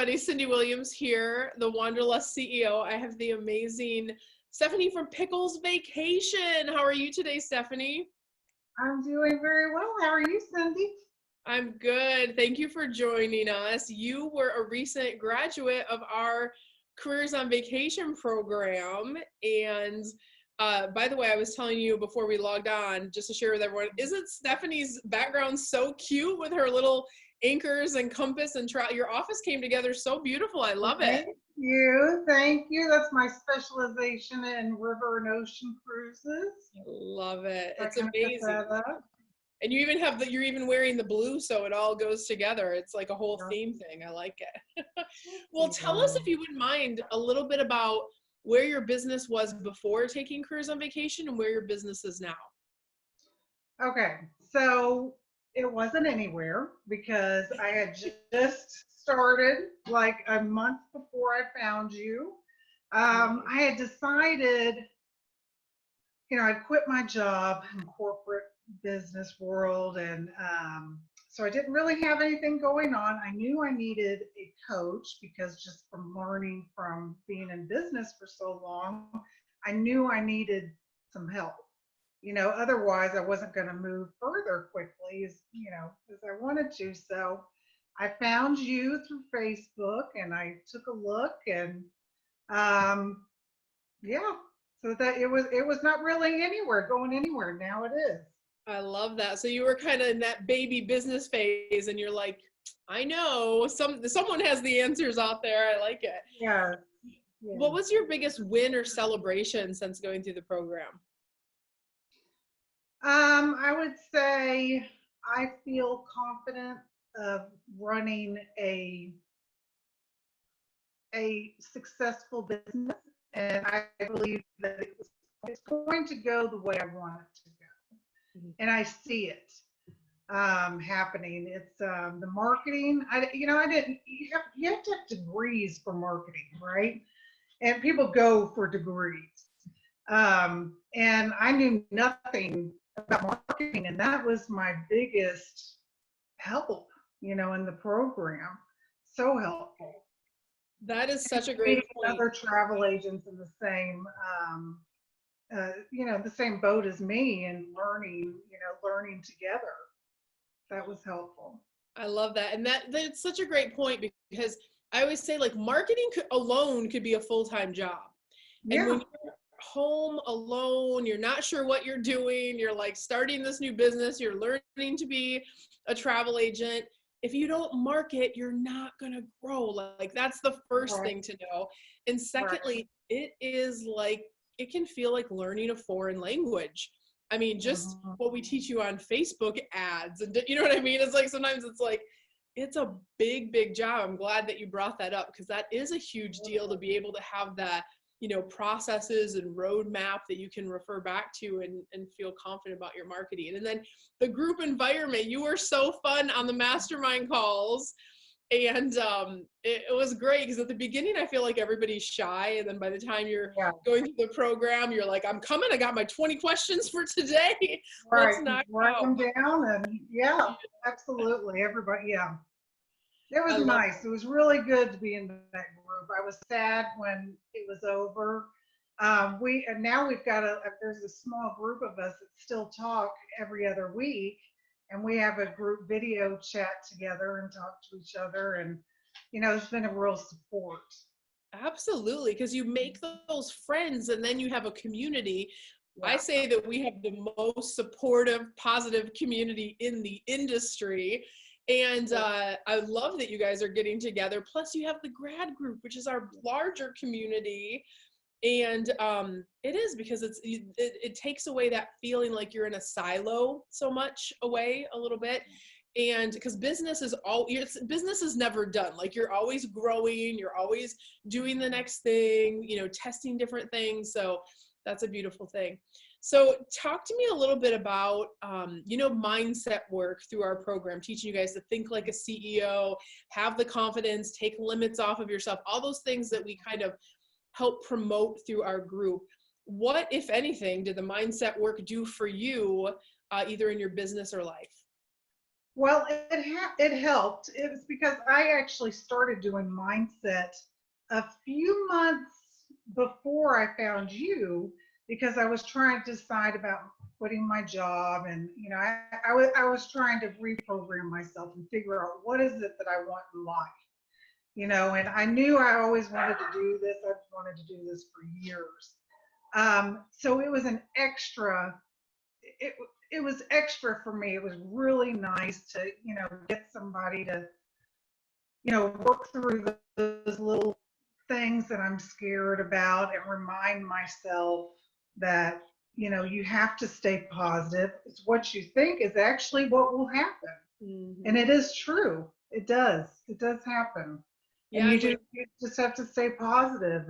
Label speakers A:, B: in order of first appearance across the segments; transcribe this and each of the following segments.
A: everybody. Cyndi Williams here, the Wanderlust CEO. I have the amazing Stephanie from Pickles Vacation. How are you today, Stephanie?
B: I'm doing very well. How are you, Cyndi?
A: I'm good. Thank you for joining us. You were a recent graduate of our Careers on Vacation program. And by the way, I was telling you before we logged on, just to share with everyone, isn't Stephanie's background so cute with her little anchors and compass and your office came together so beautiful. I love it.
B: Thank you. Thank you. That's my specialization in river and ocean cruises.
A: Love it.
B: So
A: It's
B: I kind of picked
A: amazing.
B: that up.
A: And you even have you're even wearing the blue, so it all goes together. It's like a whole
B: Yeah.
A: theme thing. I like it. Well, tell us, if you wouldn't mind, a little bit about where your business was before taking Careers on Vacation and where your business is now.
B: Okay, so it wasn't anywhere because I had just started like a month before I found you. I had decided, I quit my job in corporate business world, and so I didn't really have anything going on. I knew I needed a coach because just from learning from being in business for so long, I knew I needed some help. Otherwise I wasn't going to move further quickly as I wanted to. So I found you through Facebook and I took a look, and yeah, so that it was not really going anywhere. Now it is.
A: I love that. So you were kind of in that baby business phase and you're like, I know someone has the answers out there. I like it.
B: Yeah.
A: What was your biggest win or celebration since going through the program?
B: I would say I feel confident of running a successful business, and I believe that it's going to go the way I want it to go, and I see it happening. It's the marketing. I didn't. You have to have degrees for marketing, right? And people go for degrees, and I knew nothing about marketing, and that was my biggest help, in the program. So helpful.
A: That is such a great point.
B: Other travel agents in the same boat as me, and learning together. That was helpful.
A: I love that. And that's such a great point, because I always say, like, marketing alone could be a full-time job.
B: Yeah.
A: And when you're home alone, you're not sure what you're doing, you're like starting this new business, you're learning to be a travel agent. If you don't market, you're not going to grow. Like, that's the first thing to know. And secondly, it is like, it can feel like learning a foreign language. I mean, just what we teach you on Facebook ads, and you know what I mean? It's like, sometimes it's like, it's a big, big job. I'm glad that you brought that up, because that is a huge deal to be able to have that, processes and roadmap that you can refer back to and feel confident about your marketing. And then the group environment, you were so fun on the mastermind calls. And it was great, because at the beginning, I feel like everybody's shy. And then by the time you're going through the program, you're like, I'm coming. I got my 20 questions for today. Let's knock
B: write them down. And absolutely. Everybody. Yeah. It was nice. It was really good to be in that group. I was sad when it was over. Now we've got there's a small group of us that still talk every other week, and we have a group video chat together and talk to each other, and it's been a real support.
A: Absolutely, because you make those friends and then you have a community. I say that we have the most supportive, positive community in the industry. And I love that you guys are getting together. Plus you have the grad group, which is our larger community. And it is, because it takes away that feeling like you're in a silo so much away a little bit. And because business is never done. Like, you're always growing, you're always doing the next thing, testing different things. So that's a beautiful thing. So talk to me a little bit about, mindset work through our program, teaching you guys to think like a CEO, have the confidence, take limits off of yourself, all those things that we kind of help promote through our group. What, if anything, did the mindset work do for you, either in your business or life?
B: Well, it helped. It was because I actually started doing mindset a few months before I found you, because I was trying to decide about quitting my job, and I was trying to reprogram myself and figure out what is it that I want in life. And I knew I always wanted to do this. I've wanted to do this for years. So it was an extra. It it was extra for me. It was really nice to get somebody to work through those little things that I'm scared about, and remind myself that you have to stay positive. It's what you think is actually what will happen, and
A: Hmm.
B: it is true. It does happen. And
A: Yeah, and when
B: you just have to stay positive.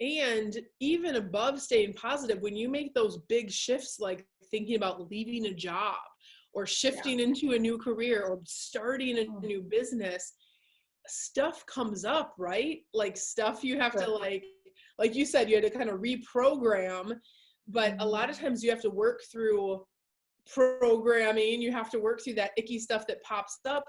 A: and even above staying positive, when you make those big shifts, like thinking about leaving a job or
B: Yeah.
A: shifting into a new career or starting a
B: Mm,
A: new business, stuff comes up, right? Like stuff you have to, like you said, you had to kind of reprogram, but a lot of
B: mhm.
A: times you have to work through programming, you have to work through that icky stuff that pops up.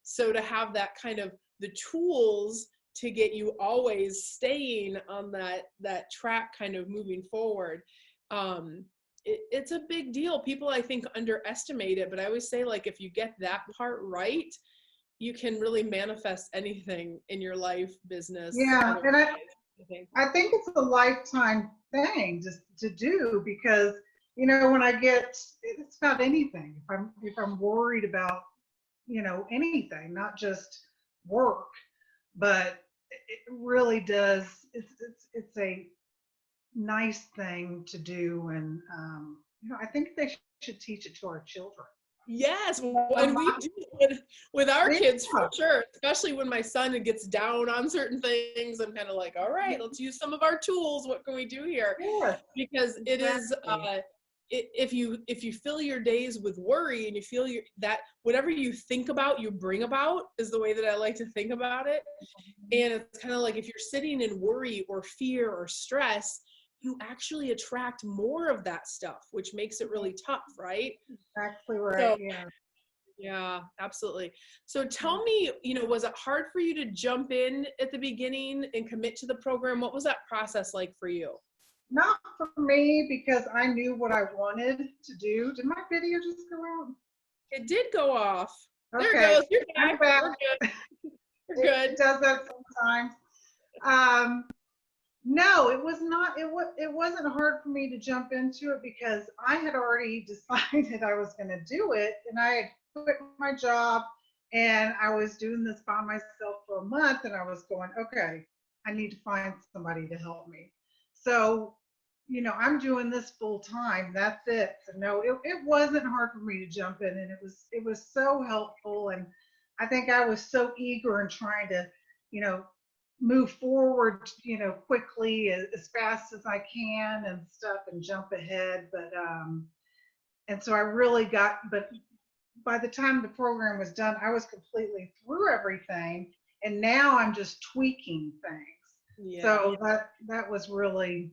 A: So to have that kind of the tools to get you always staying on that track, kind of moving forward, it's a big deal. People, I think, underestimate it, but I always say, like, if you get that part right, you can really manifest anything in your life, business,
B: Yeah, and
A: otherwise, I think.
B: I think it's a lifetime thing just to do, because when I get, it's about anything. If I'm worried about anything, not just work, but it really does. It's a nice thing to do, and I think they should teach it to our children.
A: Yes, and we
B: My,
A: do with our kids for
B: yeah,
A: sure, especially when my son gets down on certain things. I'm kind of like, all right, let's use some of our tools. What can we do here?
B: yes,
A: Because it is,
B: exactly.
A: if you fill your days with worry, and you feel that whatever you think about, you bring about, is the way that I like to think about it. And it's kind of like, if you're sitting in worry or fear or stress, you actually attract more of that stuff, which makes it really tough, right?
B: Exactly right.
A: So
B: Yeah.
A: yeah, absolutely. So tell me, was it hard for you to jump in at the beginning and commit to the program? What was that process like for you?
B: Not for me, because I knew what I wanted to do. Did my video just go out?
A: It did go off. There it
B: Okay,
A: goes. You're
B: I'm
A: back.
B: back.
A: We're good. We're
B: It
A: good.
B: does that sometimes. Um, no, it was not. It wasn't hard for me to jump into it, because I had already decided I was going to do it, and I had quit my job, and I was doing this by myself for a month, and I was going, okay, I need to find somebody to help me. So, I'm doing this full time. That's it. So no, it wasn't hard for me to jump in, and it was so helpful, and I think I was so eager and trying to, you know, move forward, quickly, as fast as I can and stuff, and jump ahead. And so I really but by the time the program was done, I was completely through everything, and now I'm just tweaking things.
A: Yeah.
B: So that was really,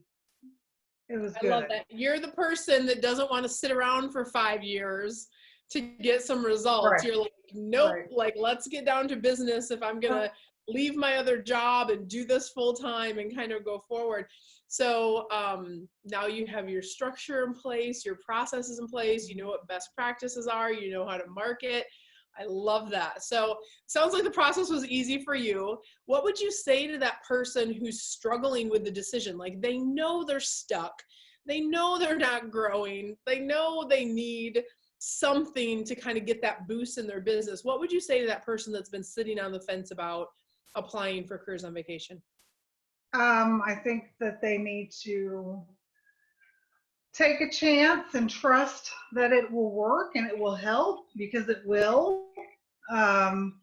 B: it was
A: I love
B: good.
A: that. You're the person that doesn't want to sit around for 5 years to get some results.
B: Right,
A: You're like, nope,
B: right.
A: like, let's get down to business if I'm going to leave my other job and do this full time and kind of go forward. So now you have your structure in place, your processes in place, you know what best practices are, you know how to market. I love that. So sounds like the process was easy for you. What would you say to that person who's struggling with the decision? Like, they know they're stuck, they know they're not growing, they know they need something to kind of get that boost in their business. What would you say to that person that's been sitting on the fence about applying for Careers on Vacation?
B: I think that they need to take a chance and trust that it will work and it will help, because it will. Um,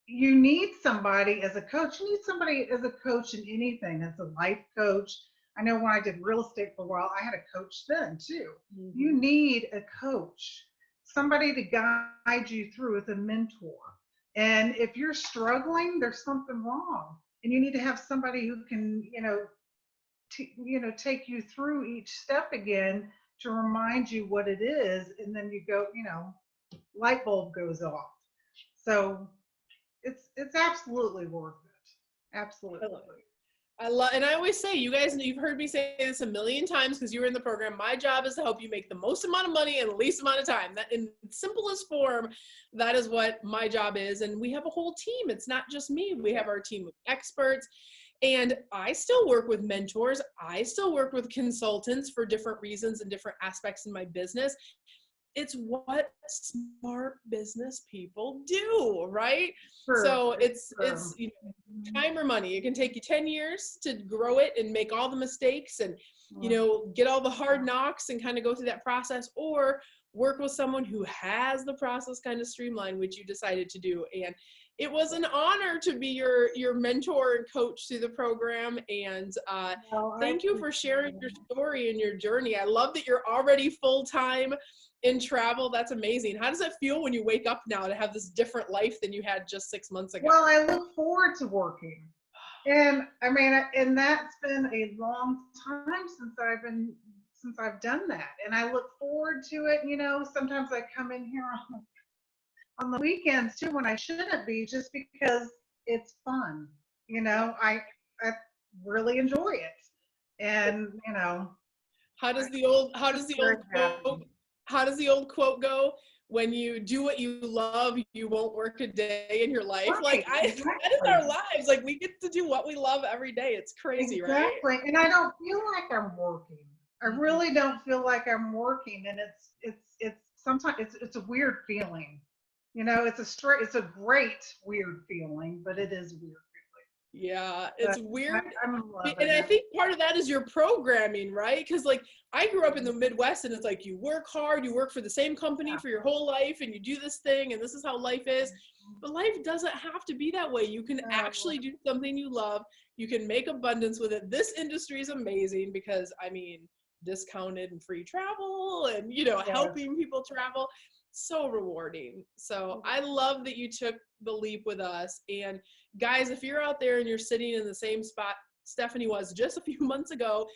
B: you need somebody as a coach. You need somebody as a coach in anything, as a life coach. I know when I did real estate for a while, I had a coach then too. You
A: Mm-hmm.
B: need a coach, somebody to guide you through, as a mentor. And if you're struggling, there's something wrong. And you need to have somebody who can, take you through each step again, to remind you what it is. And then you go, light bulb goes off. So it's absolutely worth it.
A: I
B: Absolutely.
A: love it. I love, and I always say, you guys, you've heard me say this a million times because you were in the program. My job is to help you make the most amount of money in the least amount of time. That, in simplest form, that is what my job is. And we have a whole team. It's not just me. We have our team of experts. And I still work with mentors. I still work with consultants for different reasons and different aspects in my business. It's what smart business people do, right?
B: Sure.
A: So it's
B: Sure.
A: you know, time or money. It can take you 10 years to grow it and make all the mistakes and get all the hard knocks and kind of go through that process, or work with someone who has the process kind of streamlined, which you decided to do. And it was an honor to be your mentor and coach through the program. And
B: Well, I
A: thank you for
B: appreciate
A: sharing your
B: it.
A: story and your journey. I love that you're already full-time in travel. That's amazing. How does it feel when you wake up now to have this different life than you had just 6 months ago?
B: Well, I look forward to working. And I mean, and that's been a long time since I've done that. And I look forward to it. Sometimes I come in here on the weekends too when I shouldn't be, just because it's fun. I really enjoy it. And
A: How
B: just
A: does the
B: very
A: old quote
B: happy.
A: how does the old quote go? When you do what you love, you won't work a day in your life. Like
B: Right,
A: that is our
B: exactly.
A: lives. Like we get to do what we love every day. It's crazy, right?
B: Exactly. And I don't feel like I'm working. I
A: Mhm.
B: really don't feel like I'm working. And it's sometimes it's a weird feeling. It's a great weird feeling, but it is weird.
A: Yeah,
B: But
A: it's weird.
B: I'm
A: And
B: loving
A: I
B: it.
A: think part of that is your programming, right? Because like I grew up in the Midwest and it's like you work hard, you work for the same company
B: Yeah.
A: for your whole life and you do this thing and this is how life is. But life doesn't have to be that way. You can
B: No,
A: actually do something you love. You can make abundance with it. This industry is amazing because I mean, discounted and free travel and
B: yes.
A: helping people travel, so rewarding. So I love that you took the leap with us. And guys, if you're out there and you're sitting in the same spot Stephanie was just a few months ago,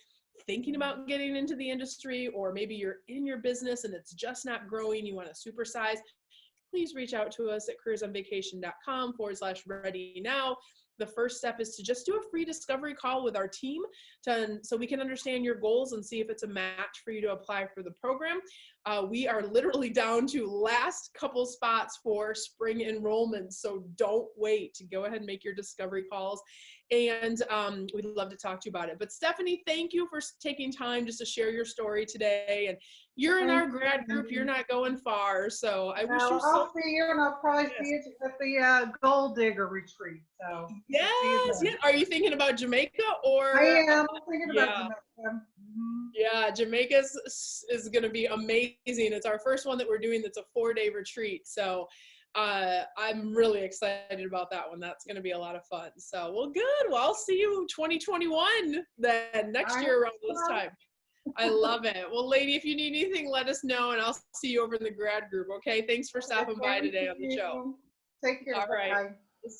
A: thinking about getting into the industry, or maybe you're in your business and it's just not growing, you want to supersize, please reach out to us at careersonvacation.com/ready now. The first step is to just do a free discovery call with our team so we can understand your goals and see if it's a match for you to apply for the program. We are literally down to last couple spots for spring enrollments, so don't wait to go ahead and make your discovery calls. And we'd love to talk to you about it. But Stephanie, thank you for taking time just to share your story today. And you're in
B: Thank
A: our
B: you,
A: grad group. You're
B: Cindy.
A: not going far. So I wish you
B: No,
A: so
B: I'll see you, and I'll probably see
A: yes.
B: you at the Gold Digger retreat. So we'll see you
A: Yes,
B: then.
A: yes. Are you thinking about Jamaica
B: I
A: or
B: am thinking about
A: yeah.
B: Jamaica.
A: Yeah, Jamaica is going to be amazing. It's our first one that we're doing that's a 4-day retreat. So I'm really excited about that one. That's going to be a lot of fun. So, well, good. Well, I'll see you 2021 then next
B: I
A: year around this
B: hope
A: time. I love it. Well, lady, if you need anything, let us know and I'll see you over in the grad group. Okay. Thanks for
B: so.
A: stopping by
B: Thank
A: today on the show.
B: you. Take care.
A: All right.
B: Bye.